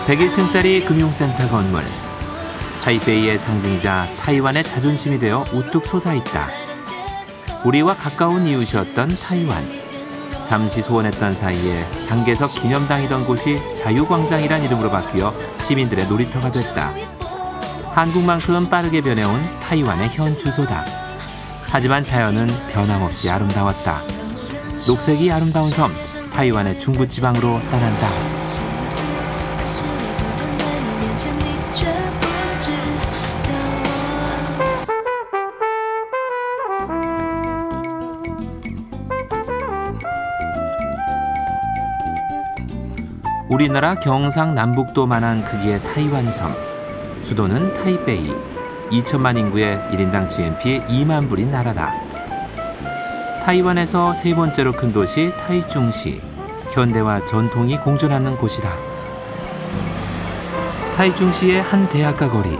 101층짜리 금융센터 건물. 타이베이의 상징이자 타이완의 자존심이 되어 우뚝 솟아있다. 우리와 가까운 이웃이었던 타이완. 잠시 소원했던 사이에 장개석 기념당이던 곳이 자유광장이란 이름으로 바뀌어 시민들의 놀이터가 됐다. 한국만큼 빠르게 변해온 타이완의 현 주소다. 하지만 자연은 변함없이 아름다웠다. 녹색이 아름다운 섬, 타이완의 중부지방으로 떠난다. 우리나라 경상남북도만한 크기의 타이완 섬. 수도는 타이베이. 2천만 인구의 1인당 GNP 2만 불인 나라다. 타이완에서 세 번째로 큰 도시 타이중시. 현대와 전통이 공존하는 곳이다. 타이중시의 한 대학가 거리.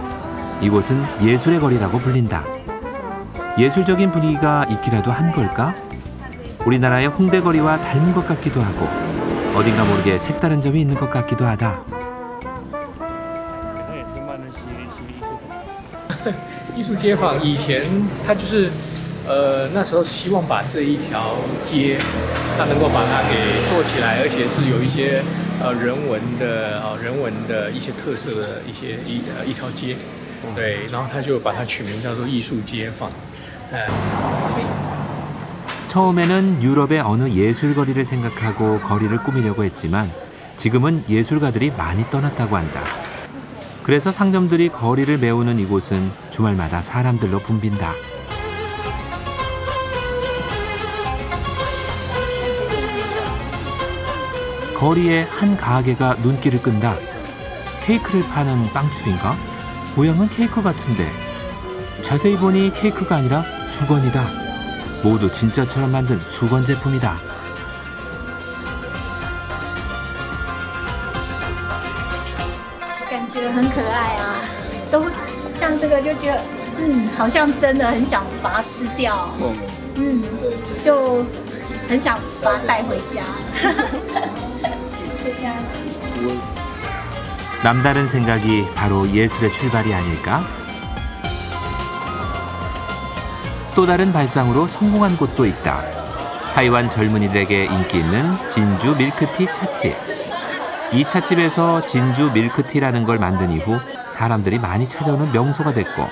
이곳은 예술의 거리라고 불린다. 예술적인 분위기가 있기라도 한 걸까? 우리나라의 홍대 거리와 닮은 것 같기도 하고 어딘가 모르게 색다른 점이 있는 것 같기도 하다. 艺术街坊以前它就是那时候希望把这一条街它能够把它给做起来，而且是有一些人文的一些特色的一条街，对，然后他就把它取名叫做艺术街坊。 처음에는 유럽의 어느 예술거리를 생각하고 거리를 꾸미려고 했지만 지금은 예술가들이 많이 떠났다고 한다. 그래서 상점들이 거리를 메우는 이곳은 주말마다 사람들로 붐빈다. 거리에 한 가게가 눈길을 끈다. 케이크를 파는 빵집인가? 모양은 케이크 같은데 자세히 보니 케이크가 아니라 수건이다. 모두 진짜처럼 만든 수건 제품이다. 感觉很可爱啊，都像这个就觉得，好像真的很想把它撕掉，就很想把它带回家，就这样子。 남다른 생각이 바로 예술의 출발이 아닐까? 또 다른 발상으로 성공한 곳도 있다. 타이완 젊은이들에게 인기 있는 진주 밀크티 찻집. 이 찻집에서 진주 밀크티라는 걸 만든 이후 사람들이 많이 찾아오는 명소가 됐고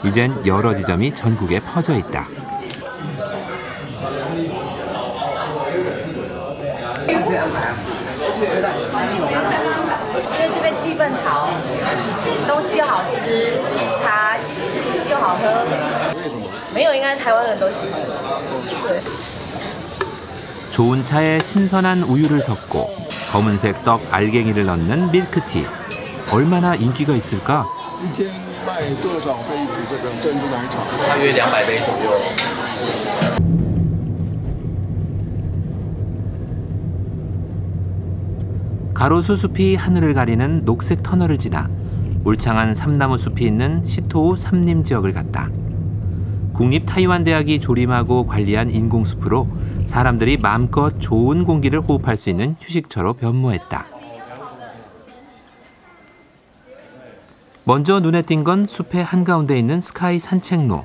이젠 여러 지점이 전국에 퍼져 있다. 因为这边气氛好，东西又好吃，茶又好喝。没有，应该台湾人都喜欢。对。 좋은 차에 신선한 우유를 섞고 검은색 떡 알갱이를 넣는 밀크티. 얼마나 인기가 있을까? 一天卖多少杯子这个珍珠奶茶？大约200杯左右。 가로수 숲이 하늘을 가리는 녹색 터널을 지나 울창한 삼나무 숲이 있는 시토우 삼림 지역을 갔다. 국립 타이완대학이 조림하고 관리한 인공숲으로 사람들이 마음껏 좋은 공기를 호흡할 수 있는 휴식처로 변모했다. 먼저 눈에 띈 건 숲의 한가운데 있는 스카이 산책로.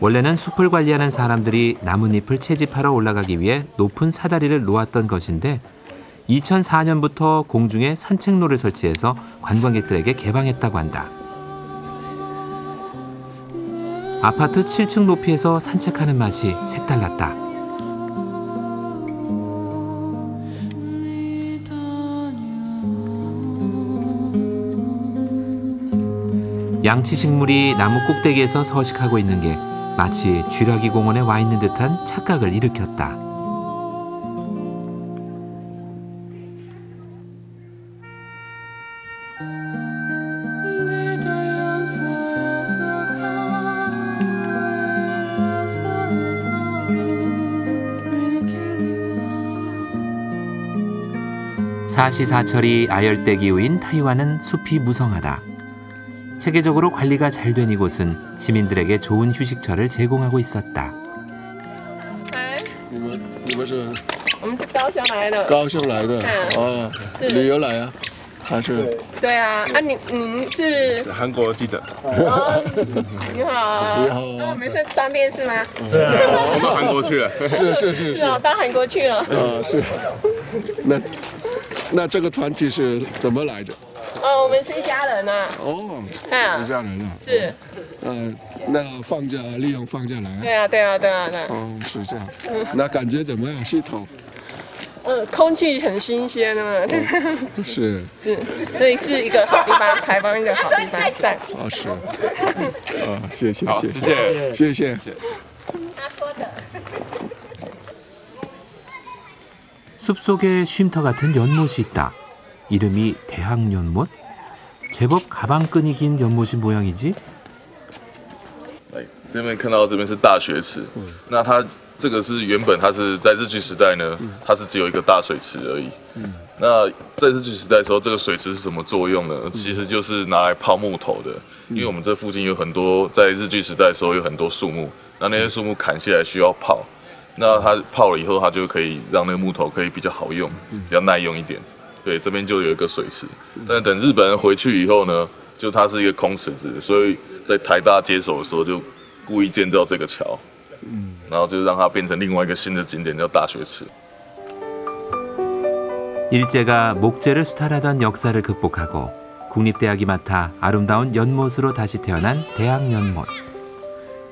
원래는 숲을 관리하는 사람들이 나뭇잎을 채집하러 올라가기 위해 높은 사다리를 놓았던 것인데 2004년부터 공중에 산책로를 설치해서 관광객들에게 개방했다고 한다. 아파트 7층 높이에서 산책하는 맛이 색달랐다. 양치 식물이 나무 꼭대기에서 서식하고 있는 게 마치 쥐라기 공원에 와 있는 듯한 착각을 일으켰다. 사시사철이 아열대 기후인 타이완은 숲이 무성하다. 체계적으로 관리가 잘 된 이곳은 시민들에게 좋은 휴식처를 제공하고 있었다. 你们是？我们是高雄来的。高雄来的啊，旅游来啊？还是？对啊，您是韩国记者。你好。你好。我们是上电视吗？对啊，我到韩国去了。是。是哦，到韩国去了。是。那这个团体是怎么来的？我们是一家人啊。一家人啊。是。那利用放假来。对啊。是这样。那感觉怎么样？溪头？空气很新鲜的嘛。是。所以是一个好地方，台湾一个好地方，赞。是。谢谢。好，谢谢。숲속에 쉼터 같은 연못이 있다. 이름이 대학연못? 제법 가방끈이 긴 연못인 모양이지? 这边看到这边是大学池，那它这个是原本它是在日据时代呢，它是只有一个大水池而已。那在日据时代的时候，这个水池是什么作用呢？其实就是拿来泡木头的，因为我们这附近有很多在日据时代的时候有很多树木，那些树木砍下来需要泡，那它泡了以后，它就可以让那个木头可以比较好用，比较耐用一点。对，这边就有一个水池，但等日本人回去以后呢，就它是一个空池子，所以在台大接手的时候就故意建造这个桥，然后就让它变成另外一个新的景点，叫大学池。 일제가 목재를 수탈하던 역사를 극복하고 국립대학이 맡아 아름다운 연못으로 다시 태어난 대학연못.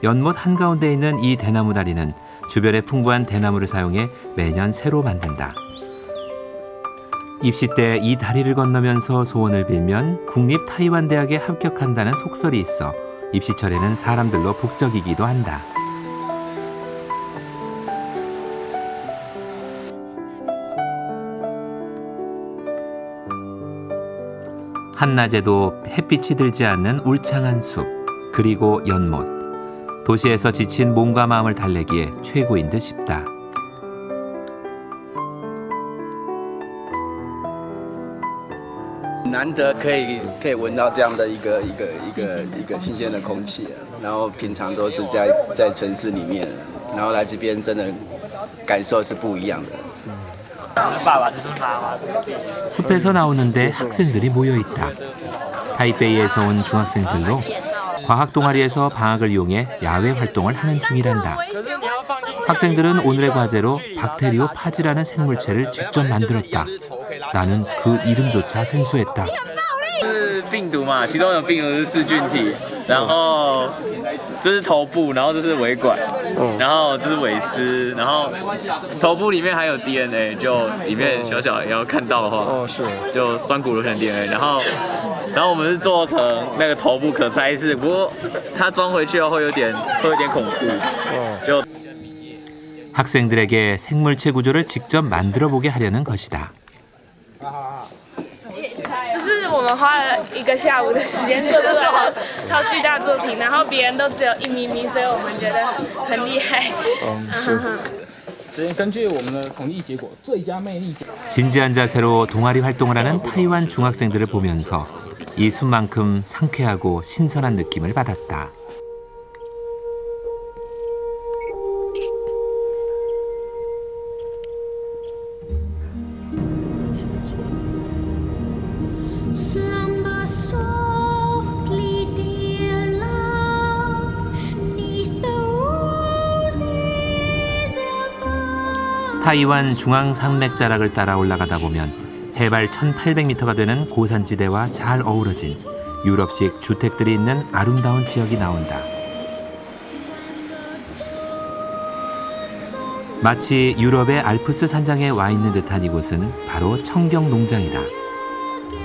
연못 한가운데 있는 이 대나무 다리는 주변에 풍부한 대나무를 사용해 매년 새로 만든다. 입시 때 이 다리를 건너면서 소원을 빌면 국립 타이완대학에 합격한다는 속설이 있어 입시철에는 사람들로 북적이기도 한다. 한낮에도 햇빛이 들지 않는 울창한 숲, 그리고 연못. 도시에서 지친 몸과 마음을 달래기에 최고인 듯 싶다.难得可以闻到这样的一个新鲜的空气，然后平常都是在城市里面，然后来这边真的感受是不一样的。 숲에서 나오는데 학생들이 모여있다. 타이베이에서 온 중학생들로 과학 동아리에서 방학을 이용해 야외 활동을 하는 중이란다. 학생들은 오늘의 과제로 박테리오 파지라는 생물체를 직접 만들었다. 나는 그 이름조차 생소했다. 是病毒嘛，其中有病毒是噬菌体，然后这是头部，然后这是尾管，然后这是尾丝，然后头部里面还有 DNA， 就里面小小要看到的话，就酸骨螺旋 DNA， 然后我们是做成那个头部可拆式，不过它装回去后会有点恐怖，就 학생들에게 생물체 구조를 직접 만들어 보게 하려는 것이다. 就是我们花了1个下午的时间做出了超巨大作品，然后别人都只有1厘米，所以我们觉得很厉害。根据我们的统计结果，最佳魅力奖。 진지한 자세로 동아리 활동을 하는 타이완 중학생들을 보면서 이 숲만큼 상쾌하고 신선한 느낌을 받았다. 타이완 중앙 산맥 자락을 따라 올라가다 보면 해발 1800m가 되는 고산지대와 잘 어우러진 유럽식 주택들이 있는 아름다운 지역이 나온다. 마치 유럽의 알프스 산장에 와 있는 듯한 이곳은 바로 청경농장이다.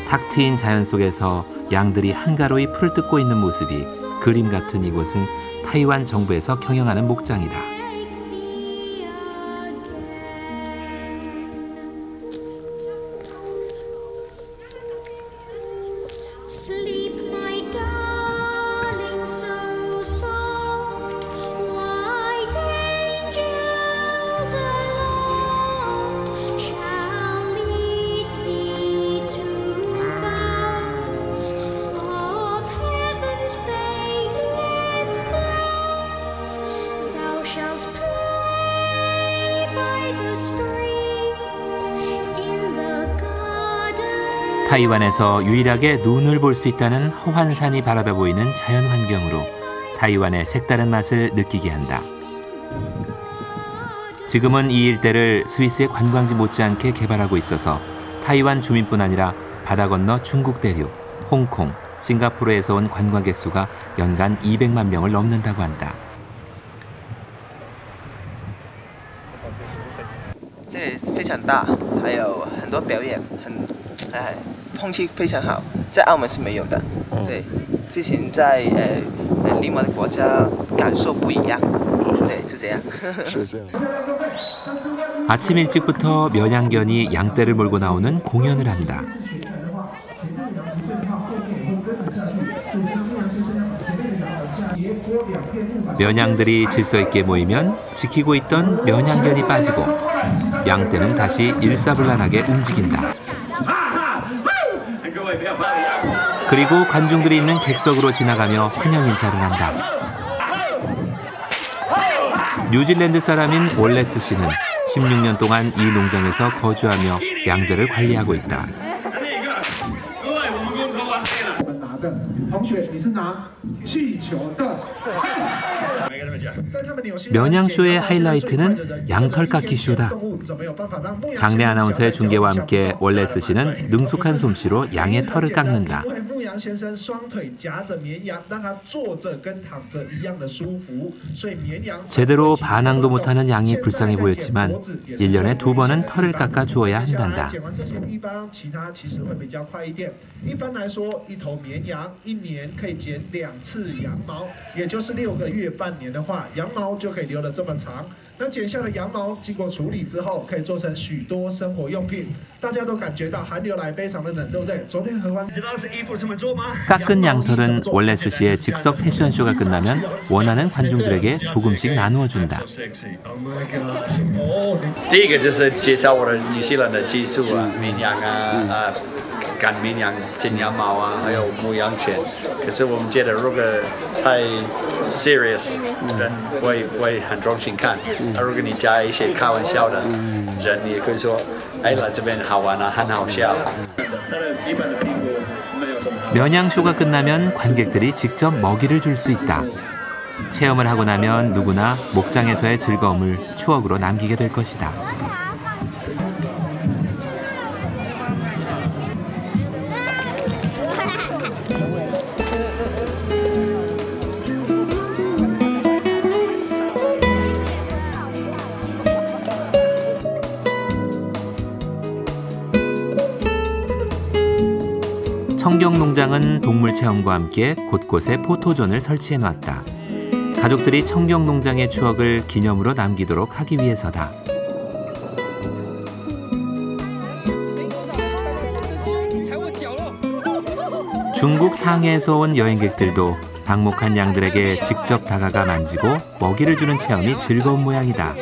탁 트인 자연 속에서 양들이 한가로이 풀을 뜯고 있는 모습이 그림 같은 이곳은 타이완 정부에서 경영하는 목장이다. Shall 타이완에서 유일하게 눈을 볼 수 있다는 허환산이 바라다 보이는 자연 환경으로 타이완의 색다른 맛을 느끼게 한다. 지금은 이 일대를 스위스의 관광지 못지않게 개발하고 있어서 타이완 주민뿐 아니라 바다 건너 중국 대륙, 홍콩, 싱가포르에서 온 관광객 수가 연간 200만 명을 넘는다고 한다. 这里非常大，还有很多表演，空气非常好，在澳门是没有的。对，之前在另外的国家感受不一样。对，就这样。 아침 일찍부터 면양견이 양떼를 몰고 나오는 공연을 한다. 면양들이 질서 있게 모이면 지키고 있던 면양견이 빠지고 양떼는 다시 일사불란하게 움직인다. 그리고 관중들이 있는 객석으로 지나가며 환영 인사를 한다. 뉴질랜드 사람인 월레스 씨는 16년 동안 이 농장에서 거주하며 양들을 관리하고 있다. 면양쇼의 하이라이트는 양털 깎기 쇼다. 장내 아나운서의 중계와 함께 월레스 씨는 능숙한 솜씨로 양의 털을 깎는다. 제대로 반항도 못하는 양이 불쌍해 보였지만 1년에 2번은 털을 깎아 주어야 한단다. 那剪下的羊毛经过处理之后，可以做成许多生活用品。大家都感觉到寒流来非常的冷，对不对？昨天合欢，知道是衣服怎么做吗？ 깎은 양털은 월레스 씨의 즉석 패션쇼가 끝나면 원하는 관중들에게 조금씩 나누어 준다. 第一个就是介绍我的纽西兰的技术啊，绵羊啊，赶绵羊、剪羊毛啊，还有牧羊犬。可是我们觉得如果太 serious， 人不会很专心看。如果你加一些开玩笑的，人也可以说，哎，来这边好玩啊，很好笑。 면양쇼가 끝나면 관객들이 직접 먹이를 줄 수 있다. 체험을 하고 나면 누구나 목장에서의 즐거움을 추억으로 남기게 될 것이다. 청경농장은 동물체험과 함께 곳곳에 포토존을 설치해놨다. 가족들이 청경농장의 추억을 기념으로 남기도록 하기 위해서다. 중국 상해에서 온 여행객들도 방목한 양들에게 직접 다가가 만지고 먹이를 주는 체험이 즐거운 모양이다.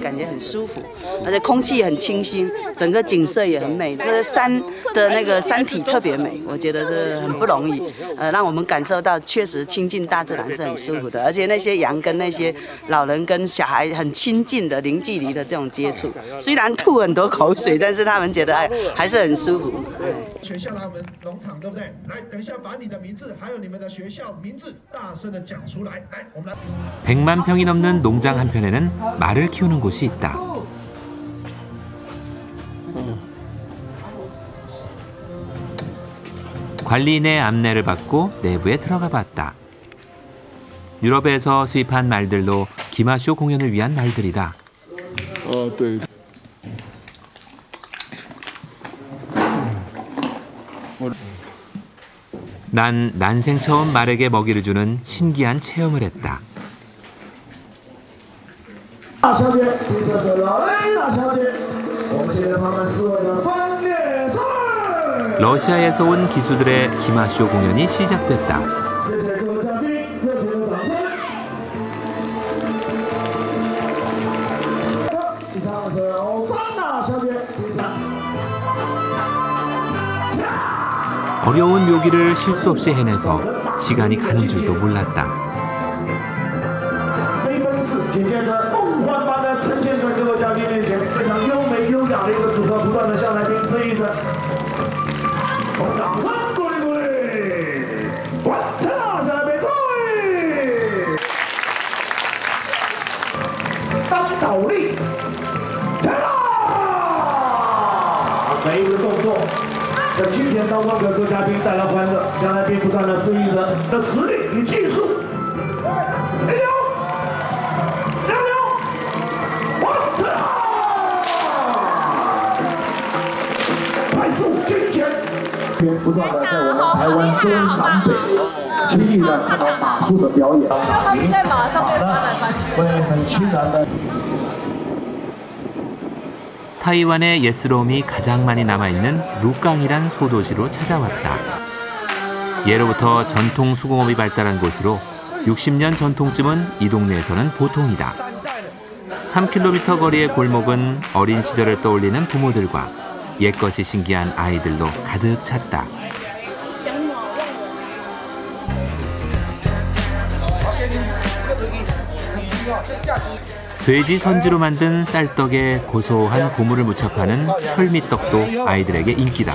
感觉很舒服，而且空气很清新，整个景色也很美。这山的那个山体特别美，我觉得这很不容易。让我们感受到确实亲近大自然是很舒服的，而且那些羊跟那些老人跟小孩很亲近的零距离的这种接触，虽然吐很多口水，但是他们觉得还是很舒服。学校来我们农场，对不对？来，等一下把你的名字还有你们的学校名字大声的讲出来。来，我们来。 100만 평이 넘는 농장 한편에는 말을 키우는 곳이 있다. 관리인의 안내를 받고 내부에 들어가 봤다. 유럽에서 수입한 말들로 기마쇼 공연을 위한 말들이다. 네. 난 난생 처음 말에게 먹이를 주는 신기한 체험을 했다. 러시아에서 온 기수들의 기마쇼 공연이 시작됐다. 어려운 묘기를 실수 없이 해내서 시간이 가는 줄도 몰랐다. 每一个动作，在今天都为各位嘉宾带来欢乐，将来并不断的滋育着的实力与技术。一流，两流，往前，快速进前，不断的在我们台湾中南北区域的看到马术的表演，他们在马上面翻来翻去，会很轻然的。 타이완의 예스러움이 가장 많이 남아있는 루깡이란 소도시로 찾아왔다. 예로부터 전통 수공업이 발달한 곳으로 60년 전통쯤은 이 동네에서는 보통이다. 3km 거리의 골목은 어린 시절을 떠올리는 부모들과 옛것이 신기한 아이들로 가득 찼다. 돼지 선지로 만든 쌀떡에 고소한 고물을 묻혀 파는 혈미떡도 아이들에게 인기다.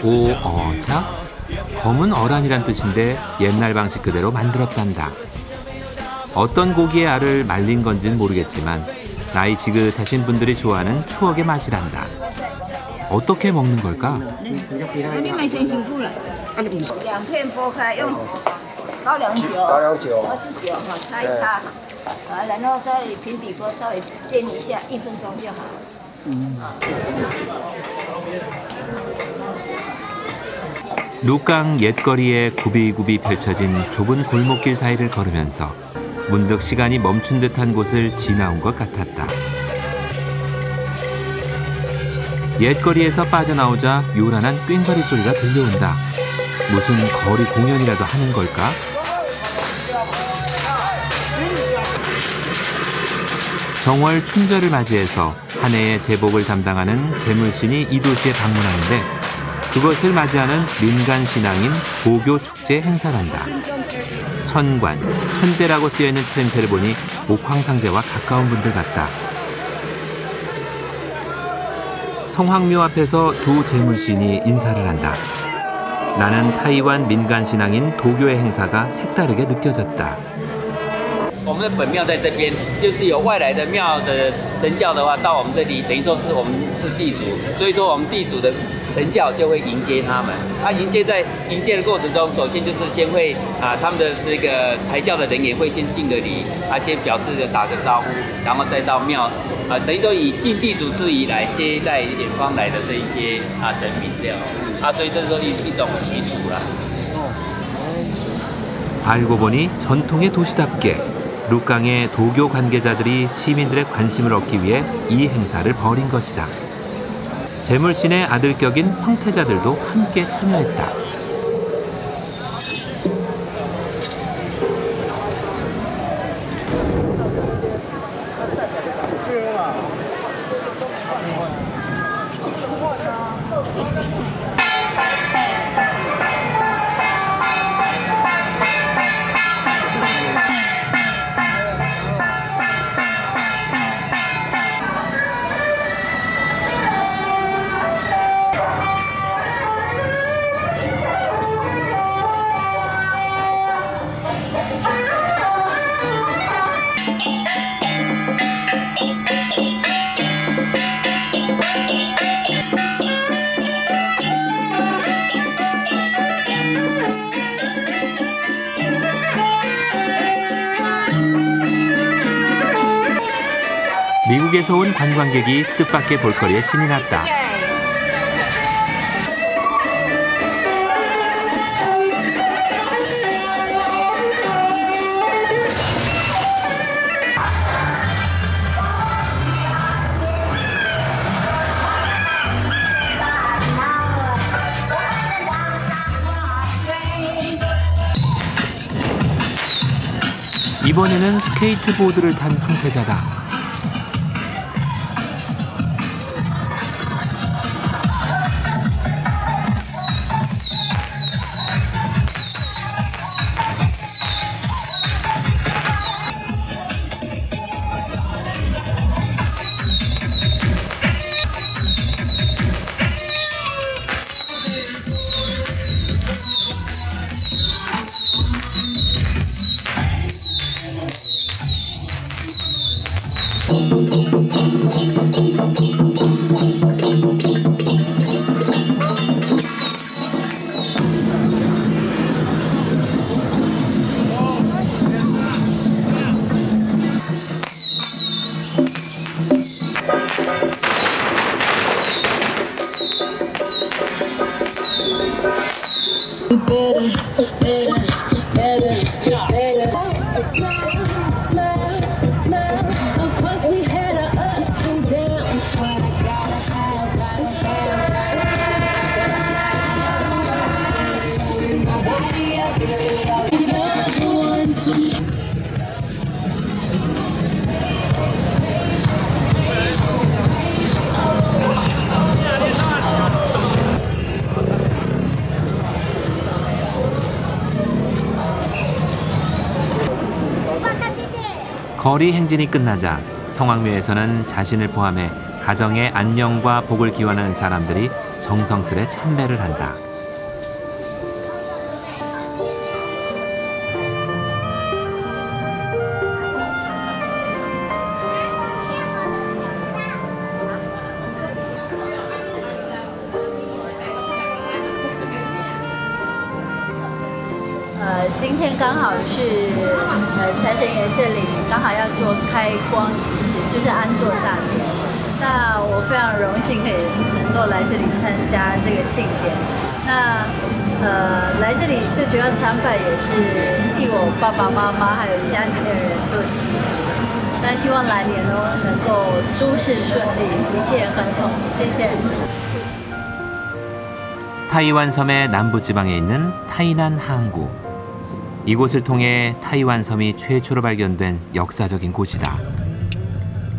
오어자? 검은 어란이란 뜻인데 옛날 방식 그대로 만들었단다. 어떤 고기의 알을 말린 건지는 모르겠지만 나이 지긋하신 분들이 좋아하는 추억의 맛이란다. 어떻게 먹는 걸까? 2片剥开，用高粱酒，29哈，擦一擦，然后在平底锅稍微煎一下，1分钟就好。 루깡 옛거리에 굽이굽이 펼쳐진 좁은 골목길 사이를 걸으면서 문득 시간이 멈춘 듯한 곳을 지나온 것 같았다. 옛거리에서 빠져나오자 요란한 꽹과리 소리가 들려온다. 무슨 거리 공연이라도 하는 걸까? 정월 춘절을 맞이해서 한 해의 제복을 담당하는 제물신이 이 도시에 방문하는데 그것을 맞이하는 민간 신앙인 도교 축제 행사란다. 천관, 천제라고 쓰여있는 차림새를 보니 옥황상제와 가까운 분들 같다. 성황묘 앞에서 두 제물신이 인사를 한다. 나는 타이완 민간 신앙인 도교의 행사가 색다르게 느껴졌다. 我们的本庙在这边，就是有外来的庙的神教的话，到我们这里等于说是我们是地主，所以说我们地主的神教就会迎接他们。在迎接的过程中，首先就是先会他们的那个抬轿的人员会先敬个礼，先表示打个招呼，然后再到庙等于说以尽地主之谊来接待远方来的这一些神明这样所以这是说一种习俗啦。 알고 보니 전통의 도시답게 루깡의 도교 관계자들이 시민들의 관심을 얻기 위해 이 행사를 벌인 것이다. 제물신의 아들격인 황태자들도 함께 참여했다. 미국에서 온 관광객이 뜻밖의 볼거리에 신이 났다. 이번에는 스케이트보드를 탄 황태자다. 거리 행진이 끝나자 성황묘에서는 자신을 포함해 가정의 안녕과 복을 기원하는 사람들이 정성스레 참배를 한다.今天刚好是财神爷这里刚好要做开光仪式，就是安坐大典。那我非常荣幸可以能够来这里参加这个庆典。那来这里最主要参拜也是替我爸爸妈妈还有家里面的人做祈福。那希望来年能够诸事顺利，一切亨通。谢谢。 타이완 섬의 남부지방에 있는 타이난 항구. 이곳을 통해 타이완 섬이 최초로 발견된 역사적인 곳이다.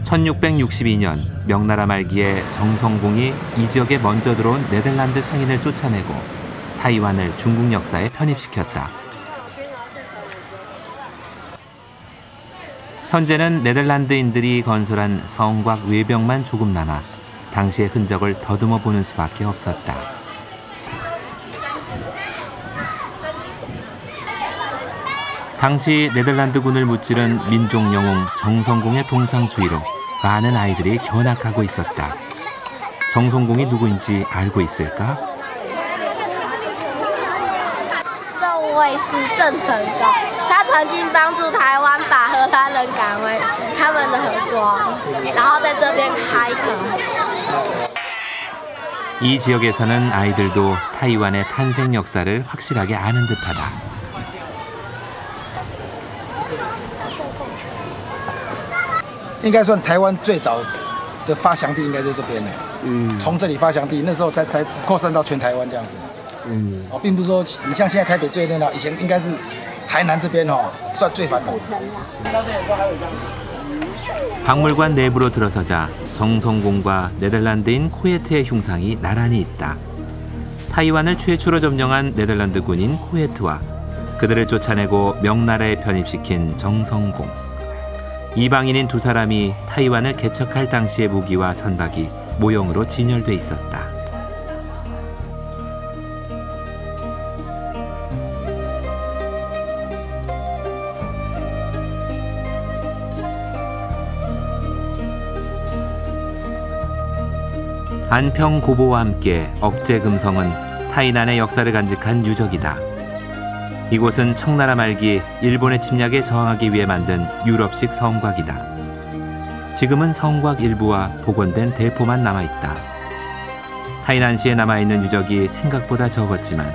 1662년 명나라 말기에 정성공이 이 지역에 먼저 들어온 네덜란드 상인을 쫓아내고 타이완을 중국 역사에 편입시켰다. 현재는 네덜란드인들이 건설한 성곽 외벽만 조금 남아 당시의 흔적을 더듬어 보는 수밖에 없었다. 당시 네덜란드군을 무찌른 민족 영웅 정성공의 동상 주위로 많은 아이들이 견학하고 있었다. 정성공이 누구인지 알고 있을까? 这位是郑成功，他曾经帮助台湾把荷兰人赶回他们的河国，然后在这边开垦。 이 지역에서는 아이들도 타이완의 탄생 역사를 확실하게 아는 듯하다. 应该算台湾最早的发祥地，应该就是这边了。从这里发祥地，那时候才扩散到全台湾这样子。并不是说你像现在台北最热闹，以前应该是台南这边算最繁荣。 박물관 내부로 들어서자 정성공과 네덜란드인 코예트의 흉상이 나란히 있다. 타이완을 최초로 점령한 네덜란드 군인 코예트와 그들을 쫓아내고 명나라에 편입시킨 정성공. 이방인인 두 사람이 타이완을 개척할 당시의 무기와 선박이 모형으로 진열돼 있었다. 안평 고보와 함께 억제금성은 타이난의 역사를 간직한 유적이다. 이곳은 청나라 말기 일본의 침략에 저항하기 위해 만든 유럽식 성곽이다. 지금은 성곽 일부와 복원된 대포만 남아있다. 타이난시에 남아있는 유적이 생각보다 적었지만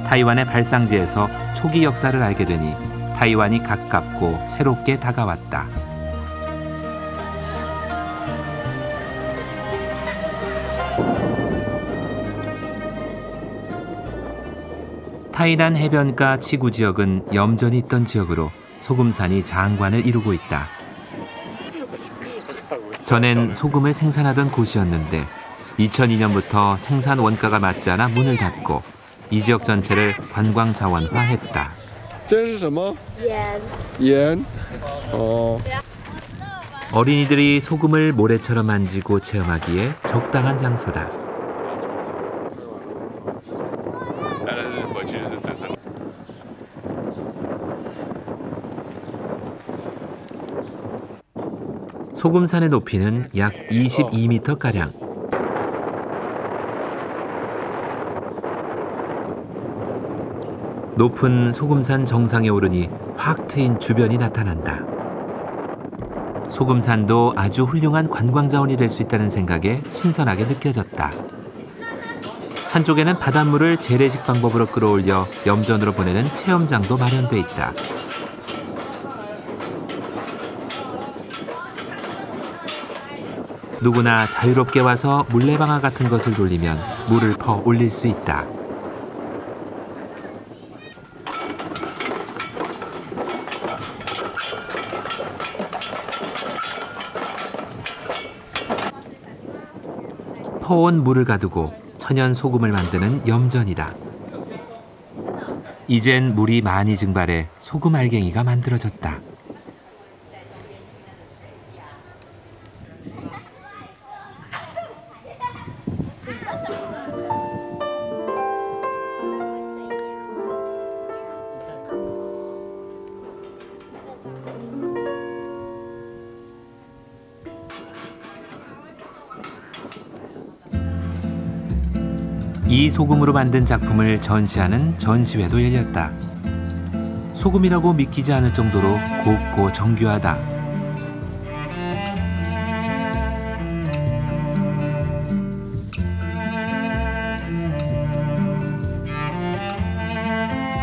타이완의 발상지에서 초기 역사를 알게 되니 타이완이 가깝고 새롭게 다가왔다. 타이난 해변가 치구 지역은 염전이 있던 지역으로 소금산이 장관을 이루고 있다. 전엔 소금을 생산하던 곳이었는데 2002년부터 생산 원가가 맞지 않아 문을 닫고 이 지역 전체를 관광 자원화했다. 这是什么？盐。 어린이들이 소금을 모래처럼 만지고 체험하기에 적당한 장소다. 소금산의 높이는 약 22m가량. 높은 소금산 정상에 오르니 확 트인 주변이 나타난다. 소금산도 아주 훌륭한 관광자원이 될 수 있다는 생각에 신선하게 느껴졌다. 한쪽에는 바닷물을 재래식 방법으로 끌어올려 염전으로 보내는 체험장도 마련돼 있다. 누구나 자유롭게 와서 물레방아 같은 것을 돌리면 물을 퍼 올릴 수 있다. 퍼온 물을 가두고 천연 소금을 만드는 염전이다. 이젠 물이 많이 증발해 소금 알갱이가 만들어졌다. 이 소금으로 만든 작품을 전시하는 전시회도 열렸다. 소금이라고 믿기지 않을 정도로 곱고 정교하다.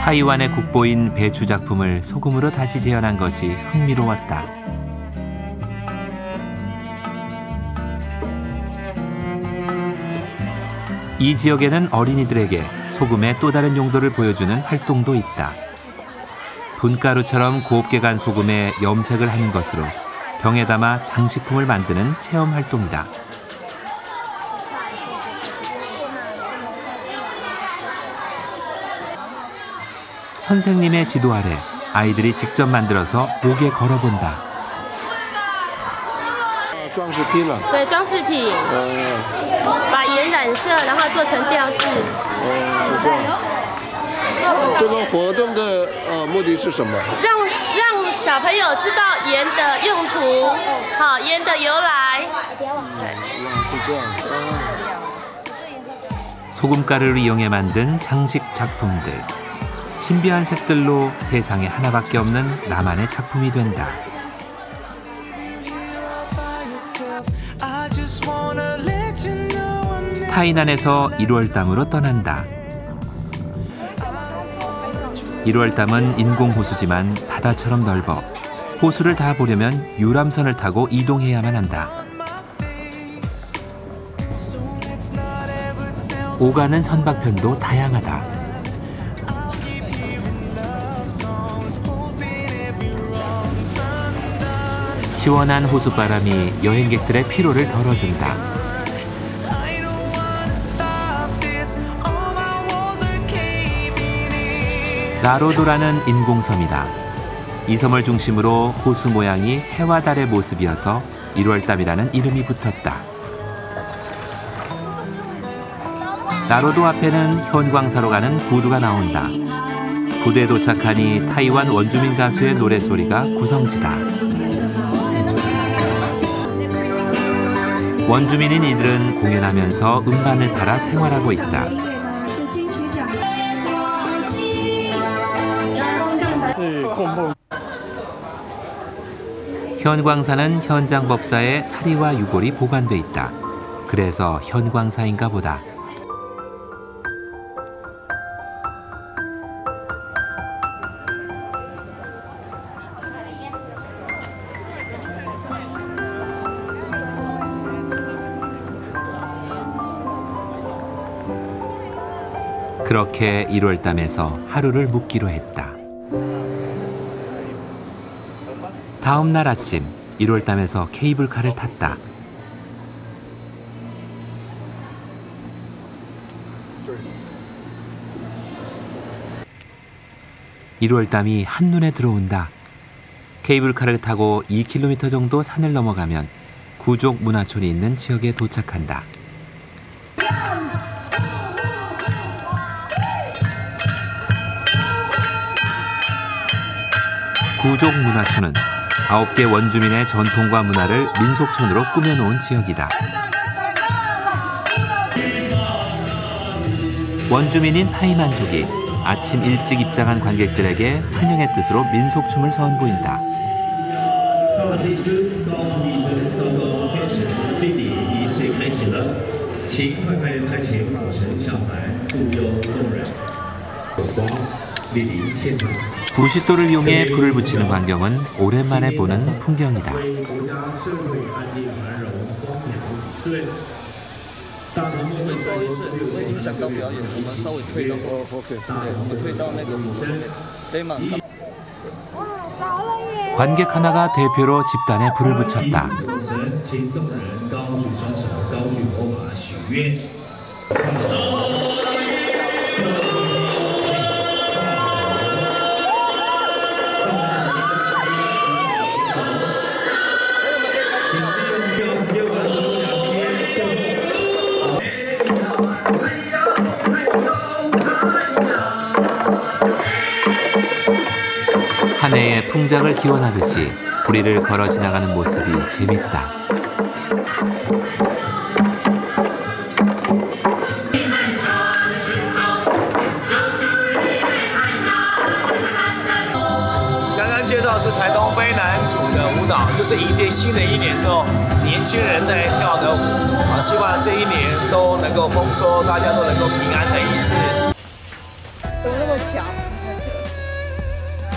타이완의 국보인 배추 작품을 소금으로 다시 재현한 것이 흥미로웠다. 이 지역에는 어린이들에게 소금의 또 다른 용도를 보여주는 활동도 있다. 분가루처럼 곱게 간 소금에 염색을 하는 것으로 병에 담아 장식품을 만드는 체험 활동이다. 선생님의 지도 아래 아이들이 직접 만들어서 목에 걸어본다. 装饰品了。对，装饰品。把盐染色，然后做成吊饰。是这样。这个活动的目的是什么？让小朋友知道盐的用途，好，盐的由来。是这样。 소금가루를 이용해 만든 장식 작품들. 신비한 색들로 세상에 하나밖에 없는 나만의 작품이 된다. 타이난에서 1월담으로 떠난다. 1월담은 인공호수지만 바다처럼 넓어 호수를 다 보려면 유람선을 타고 이동해야만 한다. 오가는 선박편도 다양하다. 시원한 호수바람이 여행객들의 피로를 덜어준다. 라로도라는 인공섬이다. 이 섬을 중심으로 호수 모양이 해와 달의 모습이어서 1월담이라는 이름이 붙었다. 라로도 앞에는 현광사로 가는 구두가 나온다. 부대에 도착하니 타이완 원주민 가수의 노래소리가 구성지다. 원주민인 이들은 공연하면서 음반을 팔아 생활하고 있다. 현광사는 현장 법사의 사리와 유골이 보관돼 있다. 그래서 현광사인가 보다. 그렇게 1월담에서 하루를 묵기로 했다. 다음 날 아침 1월담에서 케이블카를 탔다. (1월담이) 한눈에 들어온다. 케이블카를 타고 2km 정도 산을 넘어가면 구족 문화촌이 있는 지역에 도착한다. 구족 문화촌은 9개 원주민의 전통과 문화를 민속촌으로 꾸며놓은 지역이다. 원주민인 타이만족이 아침 일찍 입장한 관객들에게 환영의 뜻으로 민속춤을 선보인다. 부싯돌을 이용해 불을 붙이는 광경은 오랜만에 보는 풍경이다. 관객 하나가 대표로 집단에 불을 붙였다. 한 해의 풍작을 기원하듯이 불의를 걸어 지나가는 모습이 재밌다.刚刚介绍的是台东卑南族的舞蹈，这是迎接新的一年的时候，年轻人在跳的舞希望这一年都能够丰收，大家都能够平安的意思。怎么那么巧？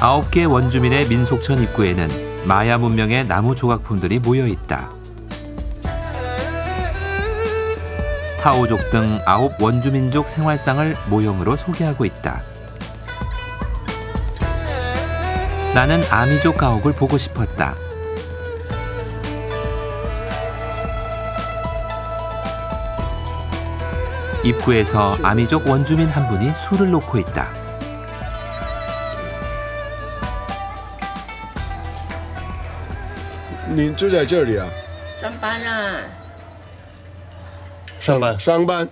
9개 원주민의 민속촌 입구에는 마야 문명의 나무 조각품들이 모여 있다. 타오족 등 9 원주민족 생활상을 모형으로 소개하고 있다. 나는 아미족 가옥을 보고 싶었다. 입구에서 아미족 원주민 한 분이 술을 놓고 있다. 你住在这里啊？上班啊。上班。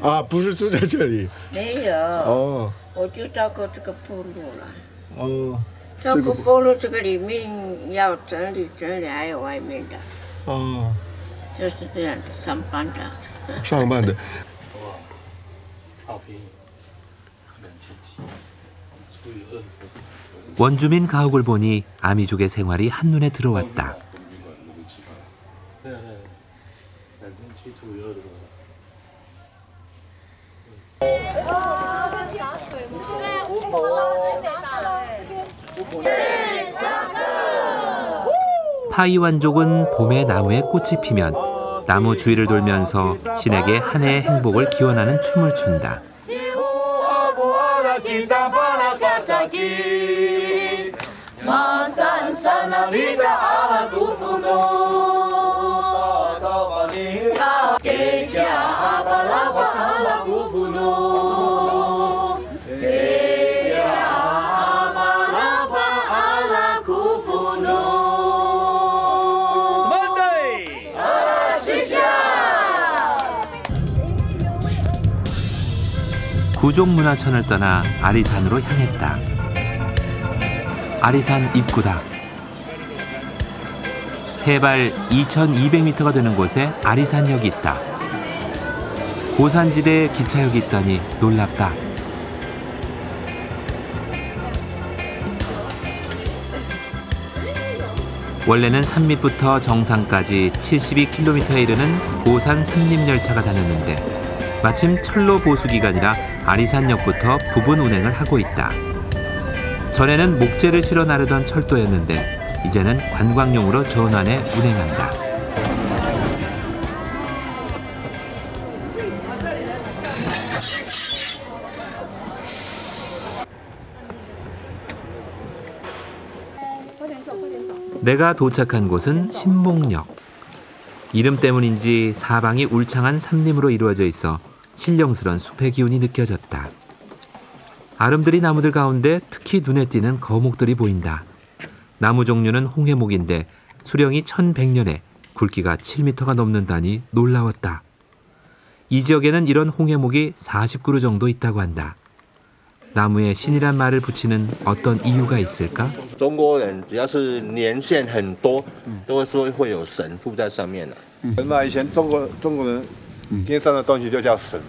啊，不是住在这里。没有。哦。我就照顾这个部落了。哦。照顾部落这个里面要整理，还有外面的。哦。就是这样子上班的。上班的。 원주민 가옥을 보니 아미족의 생활이 한눈에 들어왔다. 파이완족은 봄에 나무에 꽃이 피면 나무 주위를 돌면서 신에게 한 해의 행복을 기원하는 춤을 춘다. 구족 문화촌을 떠나 아리산으로 향했다. 아리산 입구다. 해발 2,200m가 되는 곳에 아리산역이 있다. 고산지대에 기차역이 있다니 놀랍다. 원래는 산밑부터 정상까지 72km에 이르는 고산 산림열차가 다녔는데 마침 철로 보수기간이라 아리산역부터 부분 운행을 하고 있다. 전에는 목재를 실어 나르던 철도였는데 이제는 관광용으로 전환해 운행한다. 내가 도착한 곳은 신목역. 이름 때문인지 사방이 울창한 삼림으로 이루어져 있어 신령스런 숲의 기운이 느껴졌다. 아름드리 나무들 가운데 특히 눈에 띄는 거목들이 보인다. 나무 종류는 홍해목인데 수령이 1100년에 굵기가 7m가 넘는다니 놀라웠다. 이 지역에는 이런 홍해목이 40그루 정도 있다고 한다. 나무에 신이란 말을 붙이는 어떤 이유가 있을까? 中国人只要是年限很多，都会说会有神附在上面的。那以前中国人天上的东西就叫神，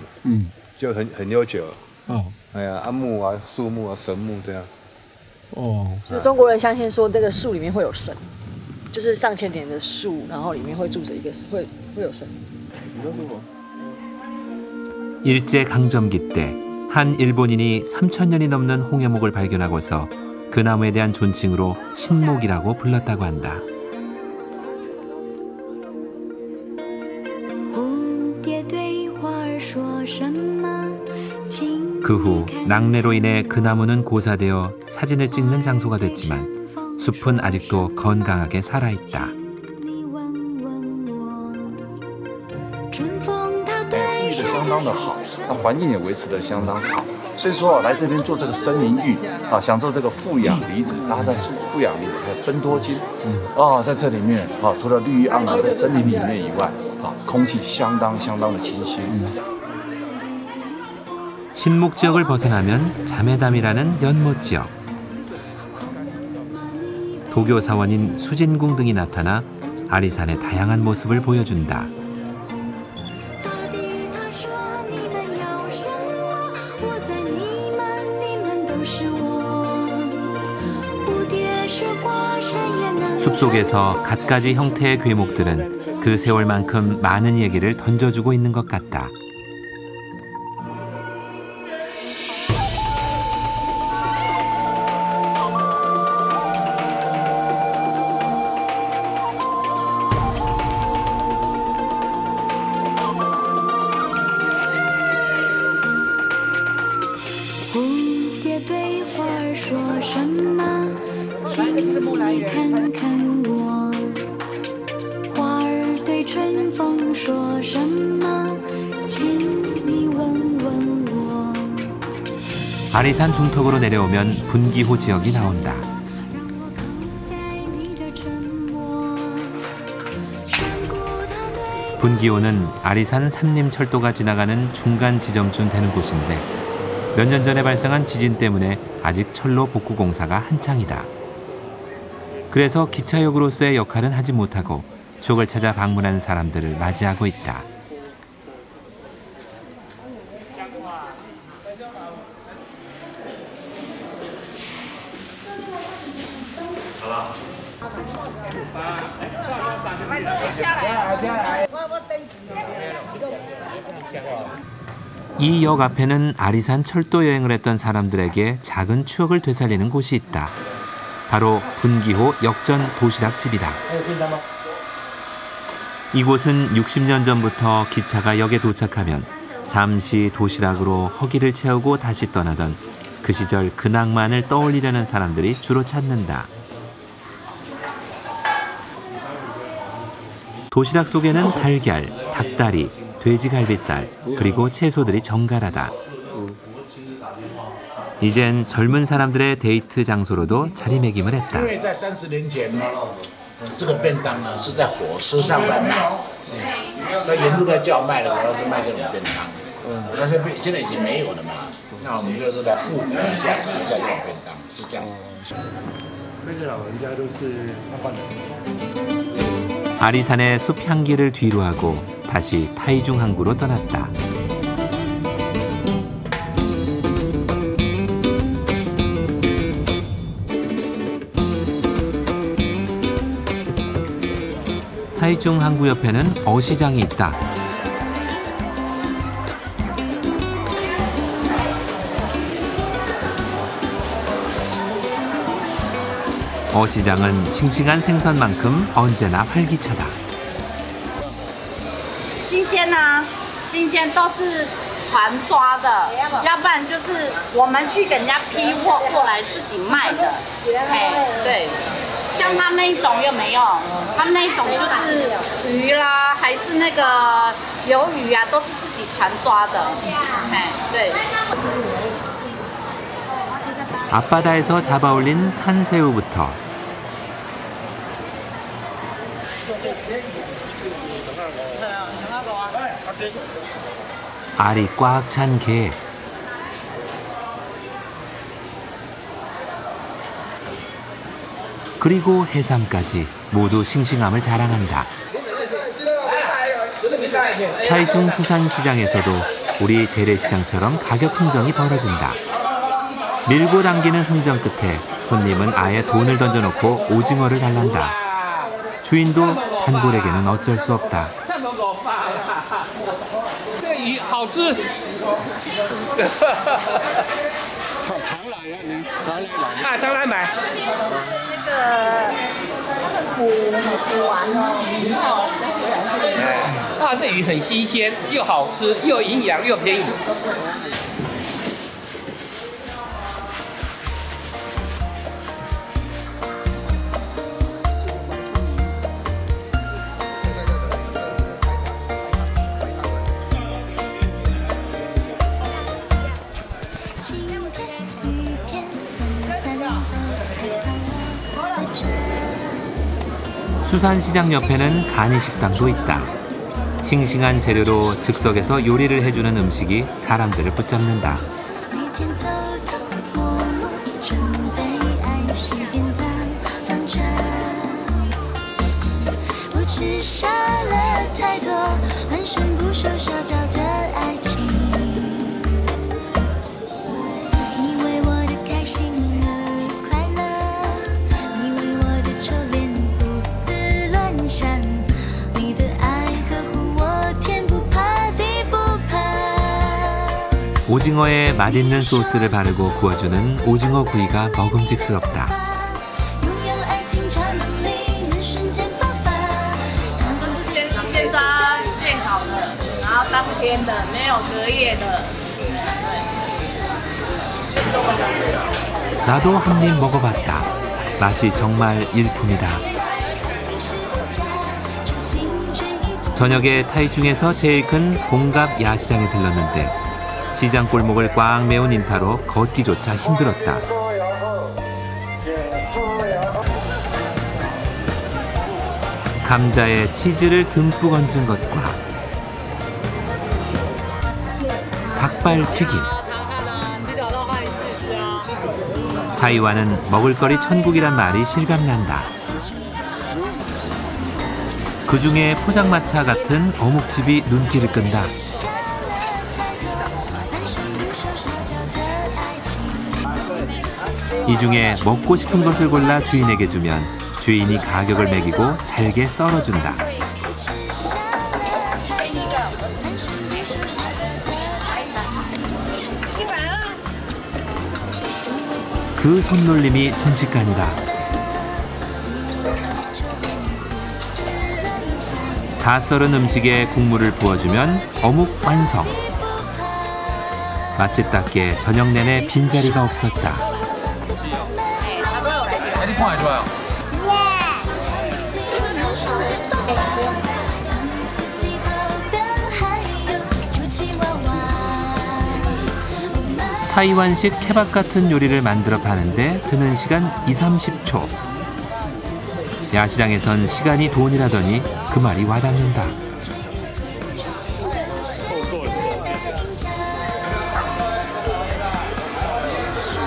就很悠久。哦，哎呀，木啊、树木啊、神木这样。哦，所以中国人相信说这个树里面会有神，就是上千年的树，然后里面会住着一个会有神。 일제 강점기 때 한 일본인이 3000년이 넘는 홍해목을 발견하고서 그 나무에 대한 존칭으로 신목이라고 불렀다고 한다. 그 후 낙뢰로 인해 그 나무는 고사되어 사진을 찍는 장소가 됐지만 숲은 아직도 건강하게 살아있다. 相当的好，那环境也维持得相当好，所以说来这边做这个森林浴啊，享受这个负氧离子，大家在负氧离子还有芬多精，在这里面啊，除了绿意盎然的森林里面以外，空气相当的清新。 신목 지역을 벗어나면 자매담이라는 연못 지역. 도교 사원인 수진궁 등이 나타나 아리산의 다양한 모습을 보여준다. 숲속에서 갖가지 형태의 괴목들은 그 세월만큼 많은 얘기를 던져주고 있는 것 같다. 아리산 중턱으로 내려오면 분기호 지역이 나온다. 분기호는 아리산 삼림철도가 지나가는 중간 지점쯤 되는 곳인데 몇 년 전에 발생한 지진 때문에 아직 철로 복구 공사가 한창이다. 그래서 기차역으로서의 역할은 하지 못하고 추억을 찾아 방문한 사람들을 맞이하고 있다. 이 역 앞에는 아리산 철도 여행을 했던 사람들에게 작은 추억을 되살리는 곳이 있다. 바로 분기호 역전 도시락집이다. 이곳은 60년 전부터 기차가 역에 도착하면 잠시 도시락으로 허기를 채우고 다시 떠나던 그 시절 그 낭만을 떠올리려는 사람들이 주로 찾는다. 도시락 속에는 달걀, 닭다리, 돼지갈비살, 그리고 채소들이 정갈하다. 이젠 젊은 사람들의 데이트 장소로도 자리매김을 했다. 这个便当呢是在火车上在卖，在沿路在叫卖的时候是卖这种便当，但是现在已经没有了嘛，那我们就是来复古一下，吃一下这种便当，是这样。这些老人家都是上班的。 아리산의 숲 향기를 뒤로하고 다시 타이중 항구로 떠났다. 타이중 항구 옆에는 어시장이 있다. 어시장은 싱싱한 생선만큼 언제나 활기차다. 新鲜呢，新鲜都是船抓的，要不然就是我们去给人家批货过来自己卖的。哎，对，像像它那一种又没有，它那一种就是鱼啦，还是那个鱿鱼啊，都是自己船抓的。哎，对。 앞바다에서 잡아올린 산새우부터 알이 꽉 찬 게, 그리고 해삼까지 모두 싱싱함을 자랑한다. 타이중 수산시장에서도 우리 재래시장처럼 가격 흥정이 벌어진다. 밀고 당기는 흥정 끝에 손님은 아예 돈을 던져놓고 오징어를 달란다. 주인도 단골에게는 어쩔 수 없다. 好吃。常来买。那个补完哦。这鱼很新鲜，又好吃，又营养，又便宜。수산시장 옆에는 간이식당도 있다. 싱싱한 재료로 즉석에서 요리를 해주는 음식이 사람들을 붙잡는다. 오징어에 맛있는 소스를 바르고 구워주는 오징어 구이가 먹음직스럽다. 现抓现烤的，然后当天的，没有隔夜的。 나도 한 입 먹어봤다. 맛이 정말 일품이다. 저녁에 타이중에서 제일 큰 봉갑 야시장에 들렀는데 시장 골목을 꽉 메운 인파로 걷기조차 힘들었다. 감자에 치즈를 듬뿍 얹은 것과 닭발 튀김. 타이완은 먹을거리 천국이란 말이 실감난다. 그중에 포장마차 같은 어묵집이 눈길을 끈다. 이 중에 먹고 싶은 것을 골라 주인에게 주면 주인이 가격을 매기고 잘게 썰어준다. 그 손놀림이 순식간이다. 다 썰은 음식에 국물을 부어주면 어묵 완성. 맛집답게 저녁 내내 빈자리가 없었다. 타이완식 케밥 같은 요리를 만들어 파는데 드는 시간 20-30초. 야시장에선 시간이 돈이라더니 그 말이 와닿는다.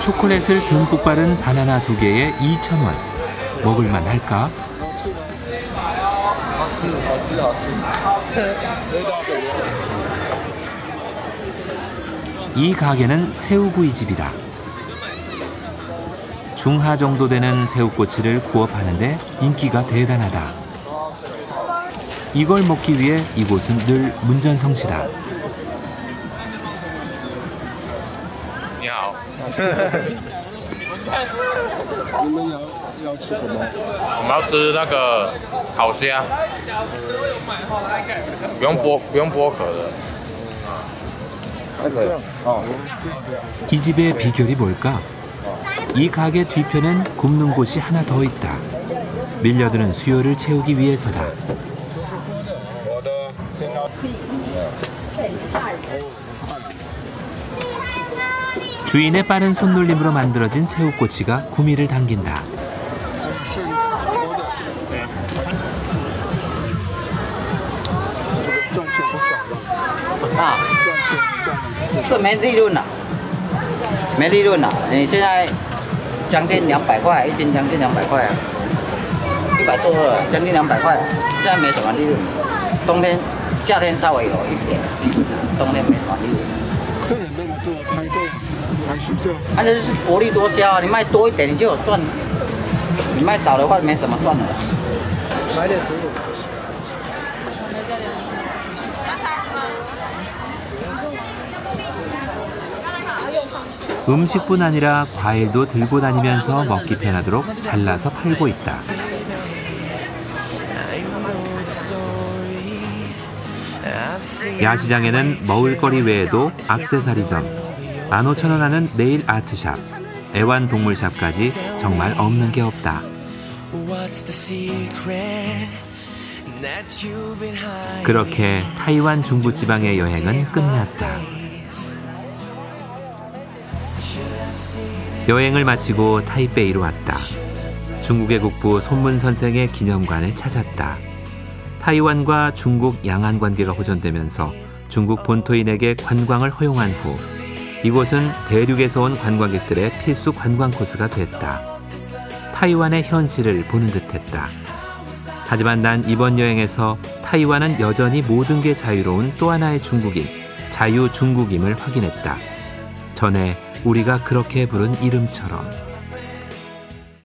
초콜릿을 듬뿍 바른 바나나 2개에 2,000원. 먹을만 할까? 이 가게는 새우구이집이다. 중하 정도 되는 새우꼬치를 구워 파는데 인기가 대단하다. 이걸 먹기 위해 이곳은 늘 문전성시다. 你好。你们要吃什么？我们要吃那个烤虾，不用剥壳的。 이 집의 비결이 뭘까? 이 가게 뒤편엔 굽는 곳이 하나 더 있다. 밀려드는 수요를 채우기 위해서다. 주인의 빠른 손놀림으로 만들어진 새우꼬치가 구미를 당긴다.啊，这没利润了，没利润了。你现在将近200块一斤，将近200块啊，100多了，将近200块，现在没什么利润。冬天、夏天稍微有一点利润，冬天没什么利润。客人那么多，排队还是这样。那就是薄利多销啊，你卖多一点你就有赚，你卖少的话没什么赚的。买点水果。 음식뿐 아니라 과일도 들고 다니면서 먹기 편하도록 잘라서 팔고 있다. 야시장에는 먹을거리 외에도 액세서리점, 15,000원 하는 네일 아트샵, 애완동물샵까지 정말 없는 게 없다. 그렇게 타이완 중부지방의 여행은 끝났다. 여행을 마치고 타이베이로 왔다. 중국의 국부 손문 선생의 기념관을 찾았다. 타이완과 중국 양안 관계가 호전되면서 중국 본토인에게 관광을 허용한 후 이곳은 대륙에서 온 관광객들의 필수 관광 코스가 됐다. 타이완의 현실을 보는 듯했다. 하지만 난 이번 여행에서 타이완은 여전히 모든 게 자유로운 또 하나의 중국인, 자유 중국임을 확인했다. 전에 우리가 그렇게 부른 이름처럼.